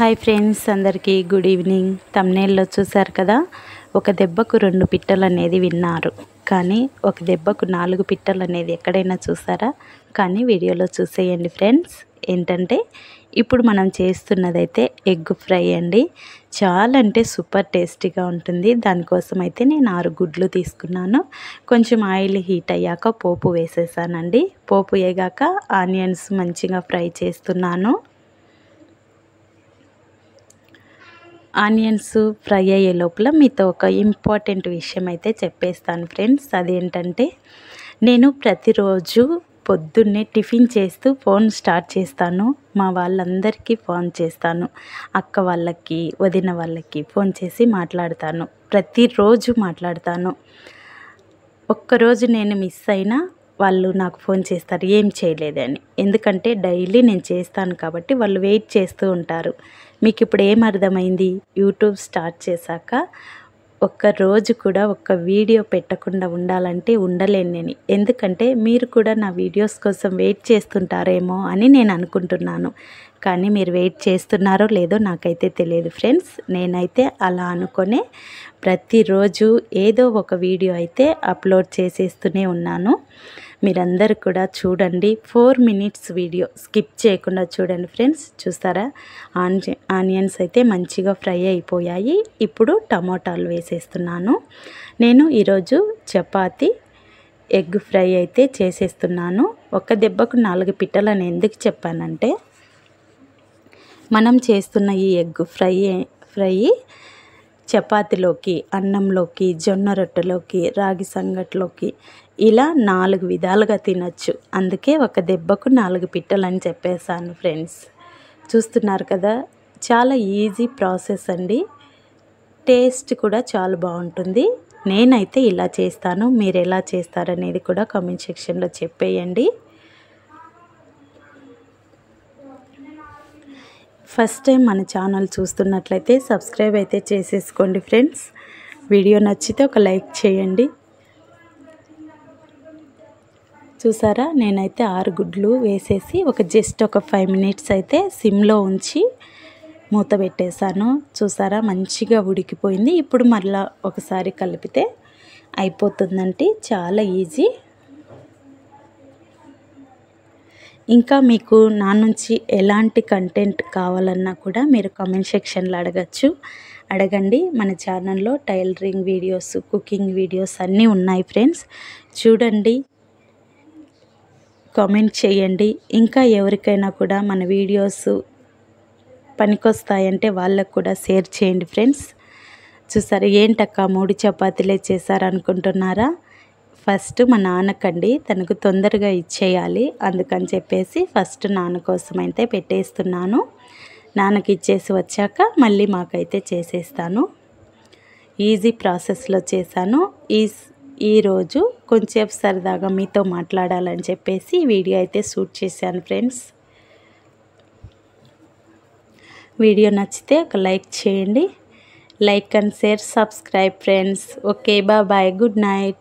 Hi friends, అందరికీ good evening. థంబ్నెయిల్లో చూశారు కదా, ఒక దెబ్బకు 2 పిట్టలు అనేది విన్నారు. కానీ ఒక దెబ్బకు 4 పిట్టలు అనేది ఎక్కడైనా చూసారా? కానీ వీడియోలో చూసేయండి ఫ్రెండ్స్. ఏంటంటే ఇప్పుడు మనం చేస్తున్నదైతే ఎగ్ ఫ్రై అండి. చాలా అంటే సూపర్ టేస్టీగా ఉంటుంది. దానికోసం అయితే నేను 6 గుడ్లు తీసుకున్నాను. కొంచెం ఆయిల్ హీట్ అయ్యాక పోపు వేసేసానండి. పోపు వేగాక ఆనియన్స్ మంచిగా ఫ్రై చేస్తున్నాను. ఆనియన్స్ ఫ్రై అయ్యే లోపల మీతో ఒక ఇంపార్టెంట్ విషయం అయితే చెప్పేస్తాను ఫ్రెండ్స్. అదేంటంటే నేను ప్రతిరోజు పొద్దున్నే టిఫిన్ చేస్తూ ఫోన్ స్టార్ట్ చేస్తాను. మా వాళ్ళందరికీ ఫోన్ చేస్తాను. అక్క వాళ్ళకి, వదిన వాళ్ళకి ఫోన్ చేసి మాట్లాడతాను. ప్రతిరోజు మాట్లాడతాను. ఒక్కరోజు నేను మిస్ అయినా వాళ్ళు నాకు ఫోన్ చేస్తారు, ఏం చేయలేదని. ఎందుకంటే డైలీ నేను చేస్తాను కాబట్టి వాళ్ళు వెయిట్ చేస్తూ ఉంటారు. మీకు ఇప్పుడు ఏం అర్థమైంది? యూట్యూబ్ స్టార్ట్ చేశాక ఒక్కరోజు కూడా ఒక్క వీడియో పెట్టకుండా ఉండాలంటే ఉండలేను నేను. ఎందుకంటే మీరు కూడా నా వీడియోస్ కోసం వెయిట్ చేస్తుంటారేమో అని నేను అనుకుంటున్నాను. కానీ మీరు వెయిట్ చేస్తున్నారో లేదో నాకైతే తెలియదు ఫ్రెండ్స్. నేనైతే అలా అనుకునే ప్రతిరోజు ఏదో ఒక వీడియో అయితే అప్లోడ్ చేసేస్తూనే ఉన్నాను. మీరందరూ కూడా చూడండి. 4 మినిట్స్ వీడియో స్కిప్ చేయకుండా చూడండి ఫ్రెండ్స్. చూస్తారా, ఆనియన్స్ అయితే మంచిగా ఫ్రై అయిపోయాయి. ఇప్పుడు టమోటాలు వేసేస్తున్నాను. నేను ఈరోజు చపాతి ఎగ్ ఫ్రై అయితే చేసేస్తున్నాను. ఒక దెబ్బకు 4 పిట్టలని ఎందుకు చెప్పానంటే, మనం చేస్తున్న ఈ ఎగ్ ఫ్రై చపాతీలోకి, అన్నంలోకి, జొన్న రొట్టెలోకి, రాగి సంగట్లోకి ఇలా 4 విధాలుగా తినచ్చు. అందుకే ఒక దెబ్బకు 4 పిట్టలని చెప్పేశాను ఫ్రెండ్స్. చూస్తున్నారు కదా, చాలా ఈజీ ప్రాసెస్ అండి. టేస్ట్ కూడా చాలా బాగుంటుంది. నేనైతే ఇలా చేస్తాను. మీరు ఎలా చేస్తారనేది కూడా కామెంట్ సెక్షన్లో చెప్పేయండి. ఫస్ట్ టైం మన ఛానల్ చూస్తున్నట్లయితే సబ్స్క్రైబ్ అయితే చేసేసుకోండి ఫ్రెండ్స్. వీడియో నచ్చితే ఒక లైక్ చేయండి. చూసారా, నేనైతే 6 గుడ్లు వేసేసి జస్ట్ ఒక 5 మినిట్స్ అయితే సిమ్లో ఉంచి మూత పెట్టేశాను. చూసారా, మంచిగా ఉడికిపోయింది. ఇప్పుడు మళ్ళీ ఒకసారి కలిపితే అయిపోతుందండి. చాలా ఈజీ. ఇంకా మీకు నా నుంచి ఎలాంటి కంటెంట్ కావాలన్నా కూడా మీరు కామెంట్ సెక్షన్లో అడగండి. మన ఛానల్లో టైలరింగ్ వీడియోస్, కుకింగ్ వీడియోస్ అన్నీ ఉన్నాయి ఫ్రెండ్స్. చూడండి, కామెంట్ చేయండి. ఇంకా ఎవరికైనా కూడా మన వీడియోస్ పనికొస్తాయంటే వాళ్ళకు కూడా షేర్ చేయండి ఫ్రెండ్స్. చూసారా, ఏంటక్క 3 చపాతీలే చేశారనుకుంటున్నారా? ఫస్ట్ మా నాన్నకండి, తనకు తొందరగా ఇచ్చేయాలి. అందుకని చెప్పేసి ఫస్ట్ నాన్న కోసం అయితే పెట్టేస్తున్నాను. నాన్నకి ఇచ్చేసి వచ్చాక మళ్ళీ మాకైతే చేసేస్తాను. ఈజీ ప్రాసెస్లో చేశాను. ఈరోజు కొంచెం సరదాగా మీతో మాట్లాడాలని చెప్పేసి వీడియో అయితే షూట్ చేశాను ఫ్రెండ్స్. వీడియో నచ్చితే ఒక లైక్ చేయండి. Like and share, subscribe friends. Okay, bye, good night.